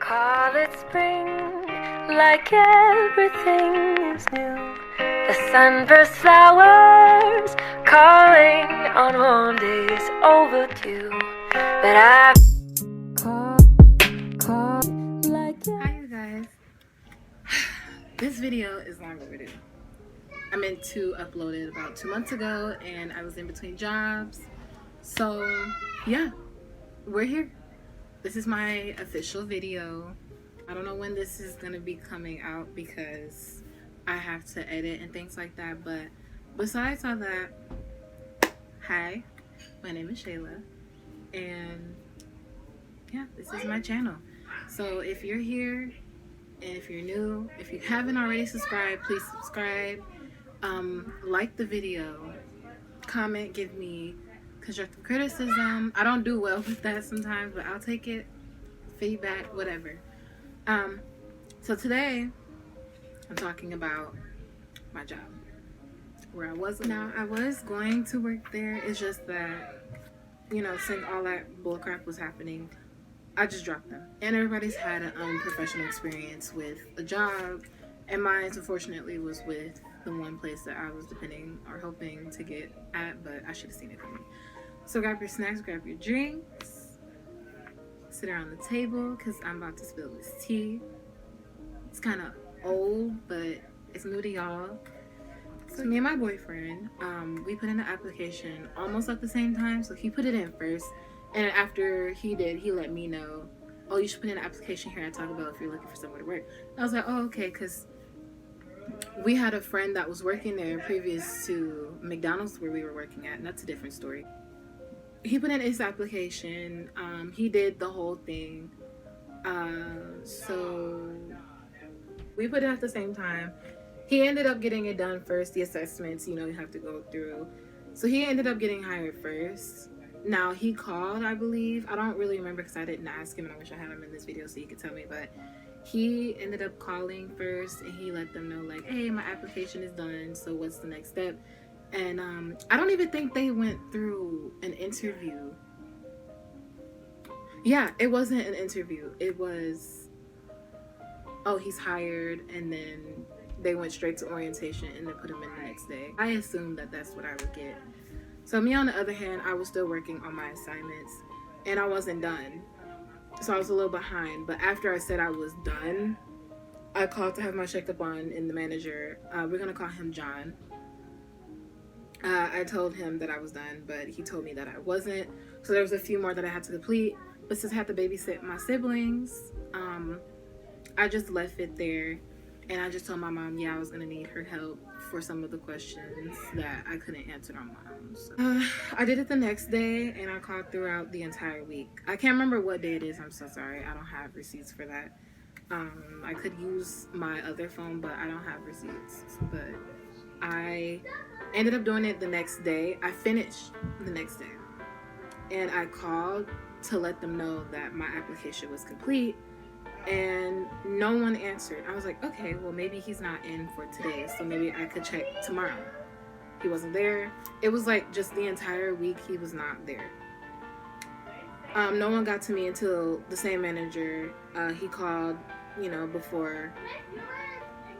Call it spring, like everything is new. The sunburst flowers calling on warm days overdue. But I call like. Hi you guys. This video is long overdue. I meant to upload it about 2 months ago and I was in between jobs. So yeah, we're here. This is my official video. I don't know when this is gonna be coming out because I have to edit and things like that, but besides all that, hi, my name is Shayla and yeah, this is my channel. So if you're here and if you're new, if you haven't already subscribed, please subscribe, like the video, comment, give me constructive criticism. I don't do well with that sometimes, but I'll take it. Feedback, whatever. So today I'm talking about my job, where I was. Now I was going to work there. It's just that, you know, since all that bullcrap was happening, I just dropped them. And everybody's had an unprofessional experience with a job, and mine unfortunately was with the one place that I was depending or hoping to get at, but I should have seen it coming. So grab your snacks, grab your drinks, sit around the table because I'm about to spill this tea. It's kind of old, but it's new to y'all. So me and my boyfriend, we put in the application almost at the same time. So he put it in first, and after he did, he let me know, oh, you should put in an application here and talk about if you're looking for somewhere to work. And I was like, oh, okay, because we had a friend that was working there previous to McDonald's where we were working at, and that's a different story. He put in his application, he did the whole thing, so we put it at the same time. He ended up getting it done first, the assessments, you know, you have to go through. So he ended up getting hired first. Now he called, I believe. I don't really remember because I didn't ask him, and I wish I had him in this video so he could tell me, but he ended up calling first and he let them know like, hey, my application is done, so what's the next step? And I don't even think they went through an interview. Yeah, it wasn't an interview. It was, oh, he's hired, and then they went straight to orientation and then put him in the next day. I assumed that that's what I would get. So me, on the other hand, I was still working on my assignments and I wasn't done. So I was a little behind. But after I said I was done, I called to have my checked up on, and the manager, we're going to call him John. I told him that I was done, but he told me that I wasn't. So there was a few more that I had to complete. But since I had to babysit my siblings, I just left it there. And I just told my mom, yeah, I was going to need her help for some of the questions that I couldn't answer on my own. So, I did it the next day, and I called throughout the entire week. I can't remember what day it is. I'm so sorry. I don't have receipts for that. I could use my other phone, but I don't have receipts. But I ended up doing it the next day. I finished the next day. And I called to let them know that my application was complete. And no one answered. I was like, okay, well, maybe he's not in for today, so maybe I could check tomorrow. He wasn't there. It was like just the entire week he was not there. No one got to me until the same manager, he called, you know, before.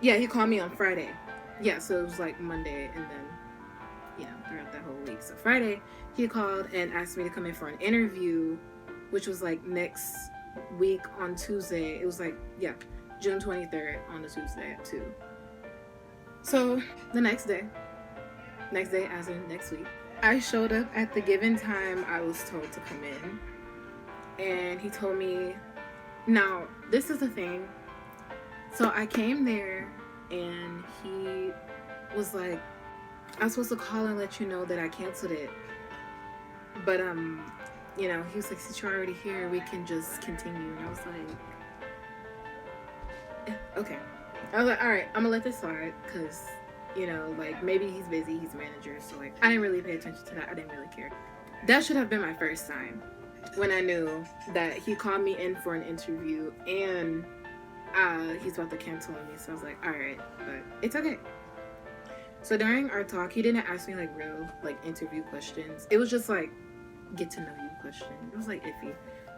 Yeah, he called me on Friday. Yeah, so it was like Monday and then, you know, throughout that whole week. So Friday, he called and asked me to come in for an interview, which was like next week on Tuesday. It was like, yeah, June 23rd on a Tuesday at 2. So the next day as in next week, I showed up at the given time I was told to come in, and he told me, now this is the thing, so I came there and he was like, I was supposed to call and let you know that I canceled it, but you know, he was like, since you're already here, we can just continue. And I was like, yeah, okay. I was like, all right, I'm gonna let this slide because, you know, like, maybe he's busy, he's a manager, so like, I didn't really pay attention to that. I didn't really care. That should have been my first time, when I knew that he called me in for an interview and he's about to cancel on me. So I was like, all right, but it's okay. So during our talk, he didn't ask me like real like interview questions. It was just like get to know you question. It was like iffy.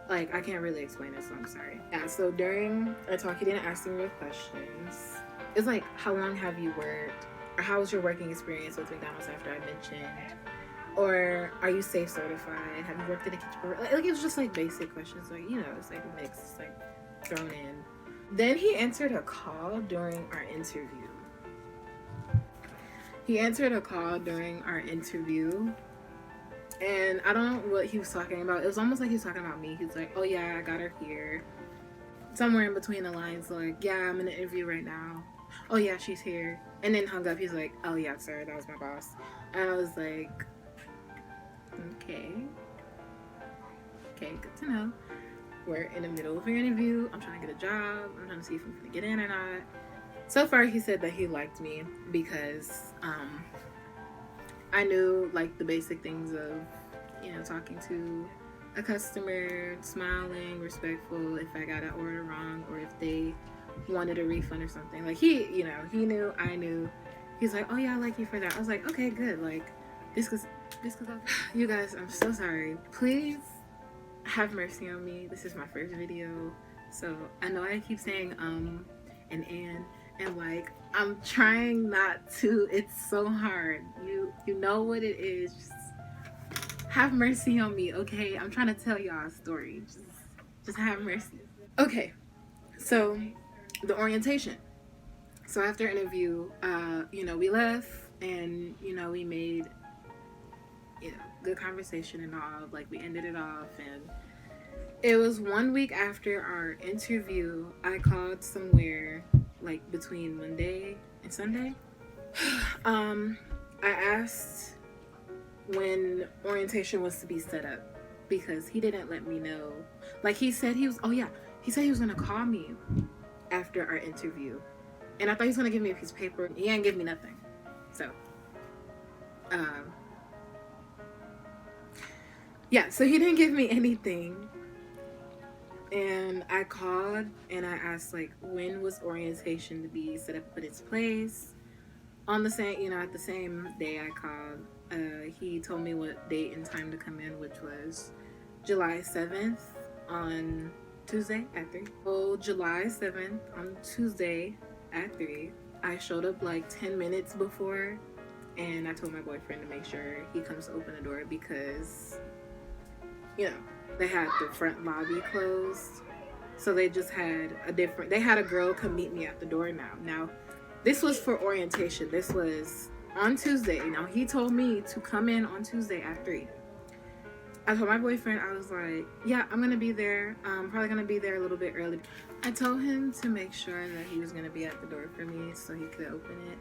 Like, I can't really explain it, so I'm sorry. Yeah, so during our talk, he didn't ask me real questions. It's like, how long have you worked? Or how was your working experience with McDonald's after I mentioned? Or are you safe certified? Have you worked in a kitchen? Like it was just like basic questions. Like, you know, it's like a mix. It's like thrown in. Then he answered a call during our interview. And I don't know what he was talking about. It was almost like he was talking about me. He's like, oh yeah, I got her here. Somewhere in between the lines, like, yeah, I'm in an interview right now. Oh yeah, she's here. And then hung up. He's like, oh yeah, sir, that was my boss. And I was like, okay, good to know. We're in the middle of an interview. I'm trying to get a job. I'm trying to see if I'm gonna get in or not. So far, he said that he liked me because I knew like the basic things of, you know, talking to a customer, smiling, respectful if I got an order wrong or if they wanted a refund or something. Like he, you know, he knew, I knew. He's like, oh yeah, I like you for that. I was like, okay, good. Like this cause you guys, I'm so sorry. Please have mercy on me. This is my first video, so I know I keep saying and like I'm trying not to. It's so hard. You know what it is. Just have mercy on me, okay? I'm trying to tell y'all a story. Just have mercy. Okay, so the orientation. So after interview, you know, we left and, you know, we made, you know, good conversation and all. Like, we ended it off, and it was 1 week after our interview. I called somewhere like between Monday and Sunday. I asked when orientation was to be set up because he didn't let me know. Like he said he was gonna call me after our interview, and I thought he was gonna give me a piece of paper. He didn't give me nothing. So yeah, so he didn't give me anything. And I called and I asked, like, when was orientation to be set up and put its place? On the same, you know, at the same day I called, he told me what date and time to come in, which was July 7th on Tuesday at 3. So July 7th on Tuesday at 3, I showed up like 10 minutes before, and I told my boyfriend to make sure he comes to open the door because, you know, they had the front lobby closed, so they just had they had a girl come meet me at the door now. Now, this was for orientation. This was on Tuesday. Now, he told me to come in on Tuesday at 3. I told my boyfriend, I was like, yeah, I'm going to be there. I'm probably going to be there a little bit early. I told him to make sure that he was going to be at the door for me so he could open it,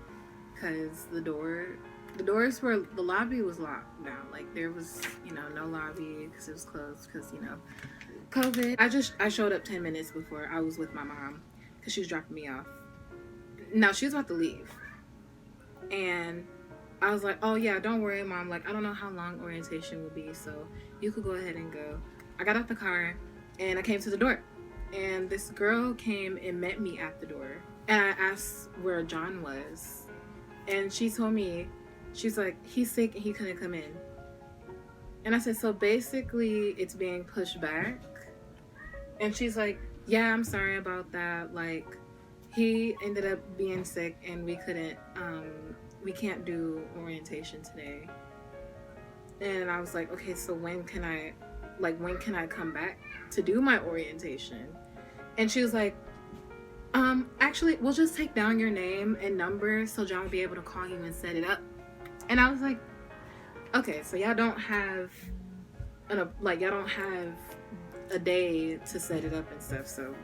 because the doors were, the lobby was locked now. Like, there was, you know, no lobby because it was closed because, you know, COVID. I showed up 10 minutes before. I was with my mom because she was dropping me off. Now, she was about to leave. And I was like, oh yeah, don't worry, Mom. Like, I don't know how long orientation will be, so you could go ahead and go. I got out the car and I came to the door. And this girl came and met me at the door. And I asked where John was. And she told me, she's like, he's sick and he couldn't come in. And I said, so basically it's being pushed back? And she's like, yeah, I'm sorry about that. Like, he ended up being sick and we can't do orientation today. And I was like, okay, so when can I come back to do my orientation? And she was like, actually, we'll just take down your name and number so John will be able to call you and set it up. And I was like, okay, so y'all don't have a day to set it up and stuff. So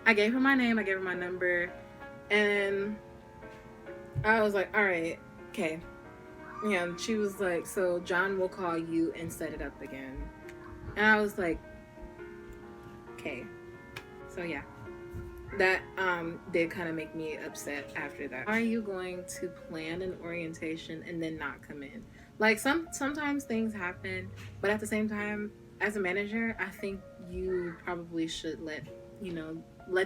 I gave her my name, I gave her my number, and I was like, all right, okay. And she was like, so John will call you and set it up again. And I was like, okay. So yeah, that did kind of make me upset after that. Are you going to plan an orientation and then not come in? Like, sometimes things happen, but at the same time, as a manager, I think you probably should let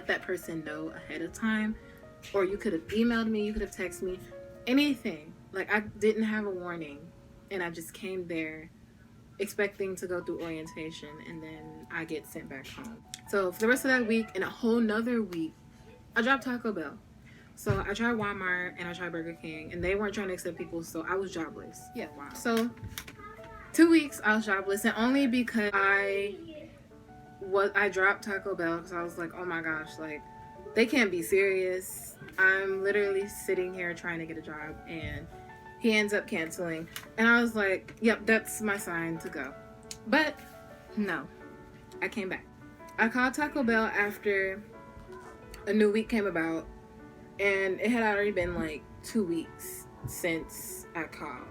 that person know ahead of time. Or you could have emailed me, you could have texted me, anything. Like, I didn't have a warning and I just came there. expecting to go through orientation, and then I get sent back home. So for the rest of that week and a whole nother week, I dropped Taco Bell. So I tried Walmart and I tried Burger King, and they weren't trying to accept people, so I was jobless. Yeah, wow. So 2 weeks I was jobless, and only because I dropped Taco Bell because I was like, oh my gosh, like, they can't be serious. I'm literally sitting here trying to get a job, and he ends up canceling. And I was like, yep, that's my sign to go. But no, I came back. I called Taco Bell after a new week came about, and it had already been like 2 weeks since I called.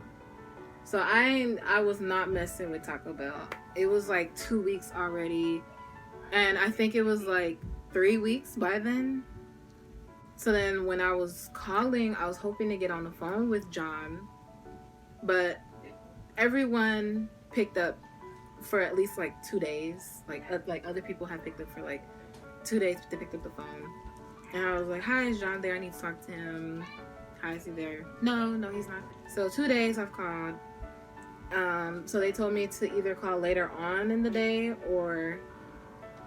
So I was not messing with Taco Bell. It was like 2 weeks already, and I think it was like 3 weeks by then. So then when I was calling, I was hoping to get on the phone with John, but everyone picked up for at least like 2 days. Like other people had picked up for like 2 days to pick up the phone. And I was like, hi, is John there? I need to talk to him. Hi, is he there? No, he's not. So 2 days I've called. So they told me to either call later on in the day or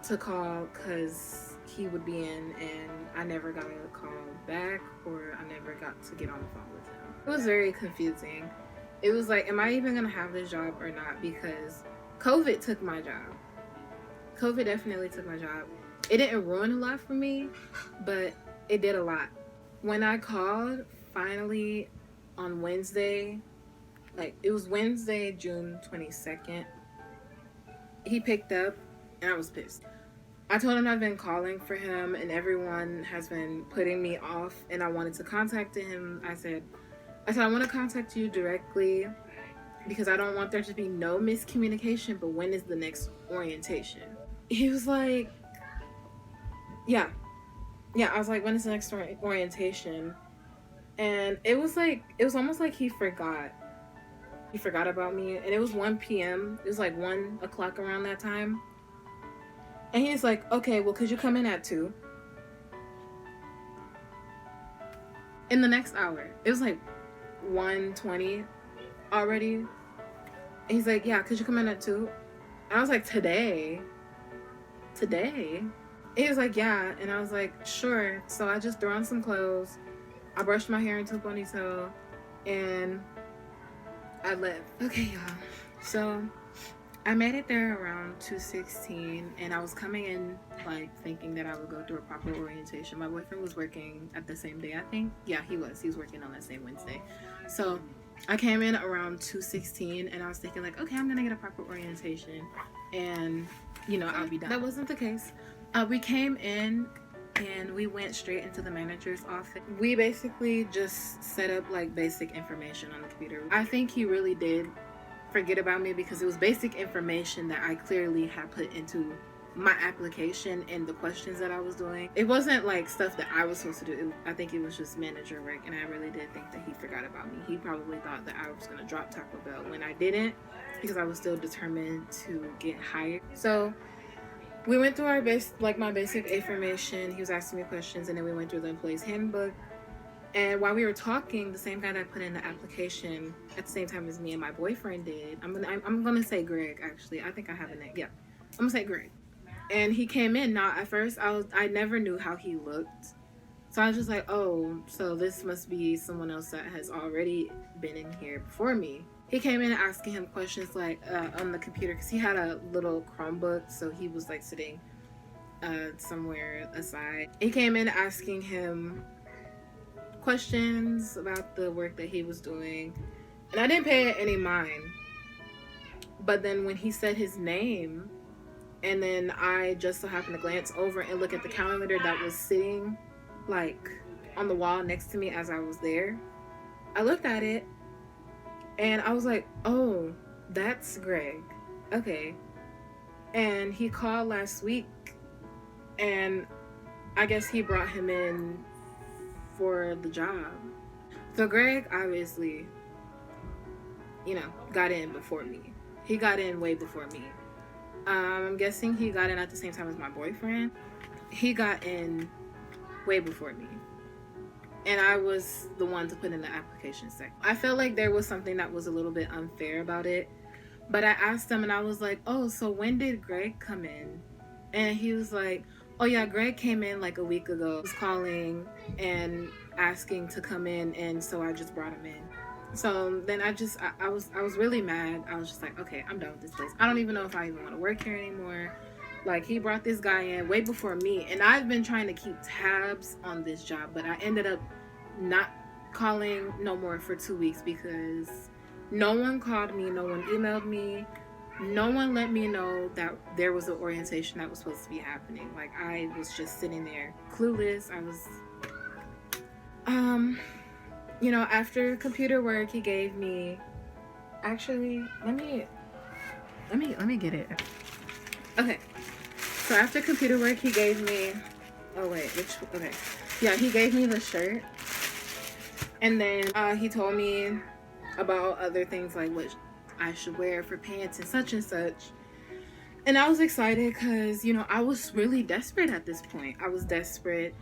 to call because he would be in, and I never got a call back, or I never got to get on the phone with him. It was very confusing. It was like, am I even gonna have this job or not? Because COVID took my job. COVID definitely took my job. It didn't ruin a lot for me, but it did a lot. When I called finally on Wednesday, like it was Wednesday, June 22nd, he picked up, and I was pissed. I told him I've been calling for him and everyone has been putting me off, and I wanted to contact him. I said I want to contact you directly because I don't want there to be no miscommunication, but when is the next orientation? He was like, yeah. I was like, when is the next orientation? And it was almost like he forgot about me. And it was 1 p.m. It was like 1 o'clock around that time. And he's like, okay, well, could you come in at 2? In the next hour. It was like 1:20 already. And he's like, yeah, could you come in at 2? And I was like, today? He was like, yeah. And I was like, sure. So I just threw on some clothes. I brushed my hair into a ponytail. And I left. Okay, y'all. So I made it there around 2:16, and I was coming in like thinking that I would go through a proper orientation. My boyfriend was working at the same day, I think. Yeah, he was working on that same Wednesday. So I came in around 2:16, and I was thinking like, okay, I'm gonna get a proper orientation, and I'll be done. That wasn't the case. We came in and we went straight into the manager's office. We basically just set up like basic information on the computer. I think he really did forget about me because it was basic information that I clearly had put into my application and the questions that I was doing. It wasn't like stuff that I was supposed to do. I think it was just manager work, and I really did think that he forgot about me. He probably thought that I was going to drop Taco Bell when I didn't, because I was still determined to get hired. So we went through my basic information. He was asking me questions, and then we went through the employee's handbook. And while we were talking, the same guy that put in the application at the same time as me and my boyfriend did, I'm gonna say Greg, actually. I think I have a name. Yeah, I'm gonna say Greg. And he came in. Now, at first, I never knew how he looked. So I was just like, oh, so this must be someone else that has already been in here before me. He came in asking him questions like on the computer, because he had a little Chromebook, so he was like sitting somewhere aside. He came in asking him questions about the work that he was doing, and I didn't pay any mind. But then when he said his name, and then I just so happened to glance over and look at the calendar that was sitting like on the wall next to me as I was there, I looked at it and I was like, oh, that's Greg. Okay. And he called last week, and I guess he brought him in for the job. So Greg obviously, got in before me. He got in way before me. I'm guessing he got in at the same time as my boyfriend. He got in way before me. And I was the one to put in the application section. I felt like there was something that was a little bit unfair about it, But I asked him and I was like, oh, so when did Greg come in? And he was like, oh yeah, Greg came in like a week ago. He was calling and asking to come in, and so I just brought him in. So then I was really mad. I was just like, okay, I'm done with this place. I don't even know if I even want to work here anymore. Like, he brought this guy in way before me, and I've been trying to keep tabs on this job, but I ended up not calling no more for 2 weeks because no one called me, no one emailed me, no one let me know that there was an orientation that was supposed to be happening. Like, I was just sitting there clueless. I was you know, after computer work, he gave me, actually, let me get it. Okay, so after computer work, he gave me, oh wait, okay, yeah, he gave me the shirt, and then he told me about other things, like what I should wear for pants and such, and I was excited because, you know, I was really desperate at this point. I was desperate.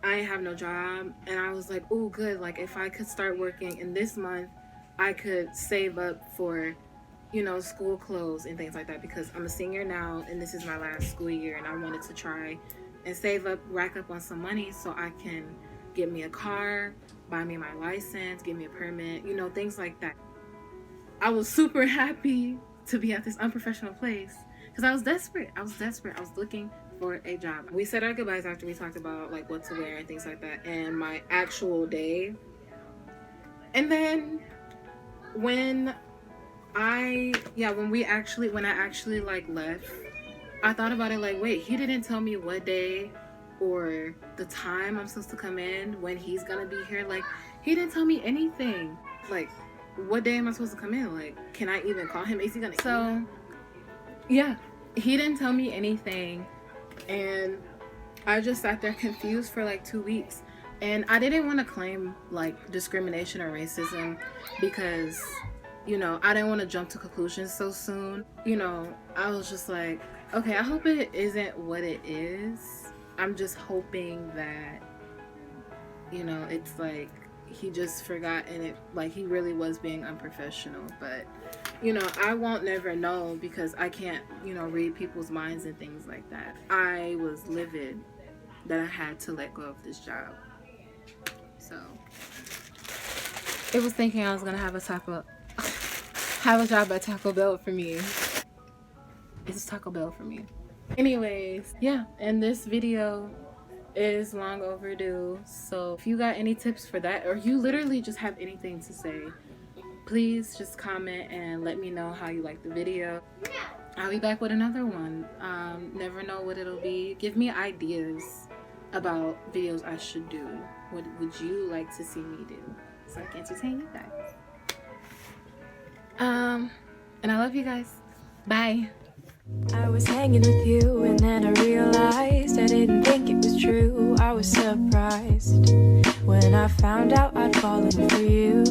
I didn't have no job, and I was like, oh good, like if I could start working in this month, I could save up for, you know, school clothes and things like that, because I'm a senior now and this is my last school year, and I wanted to try and save up, rack up on some money so I can get me a car, buy me my license, get me a permit, you know, things like that. I was super happy to be at this unprofessional place because I was desperate. I was looking for a job. We said our goodbyes after we talked about like what to wear and things like that, and my actual day. And then when I actually like left, I thought about it like, wait, he didn't tell me what day or the time I'm supposed to come in, when he's gonna be here. Like, he didn't tell me anything. Like, what day am I supposed to come in? Like, can I even call him? Is he gonna? So yeah, he didn't tell me anything, and I just sat there confused for like 2 weeks. And I didn't want to claim like discrimination or racism because, you know, I didn't want to jump to conclusions so soon. You know, I was just like, okay, I hope it isn't what it is. I'm just hoping that, you know, it's like he just forgot, and it like he really was being unprofessional. But, you know, I won't never know because I can't, you know, read people's minds and things like that. I was livid that I had to let go of this job. So it was thinking I was gonna have a job at Taco Bell for me. It's Taco Bell for me. Anyways, yeah, and this video is long overdue. So if you got any tips for that, or you literally just have anything to say, please just comment and let me know how you like the video. I'll be back with another one. Never know what it'll be. Give me ideas about videos I should do. What would you like to see me do so I can entertain you guys? And I love you guys. Bye. I was hanging with you, and then I realized I didn't think it was true. I was surprised when I found out I'd fallen for you.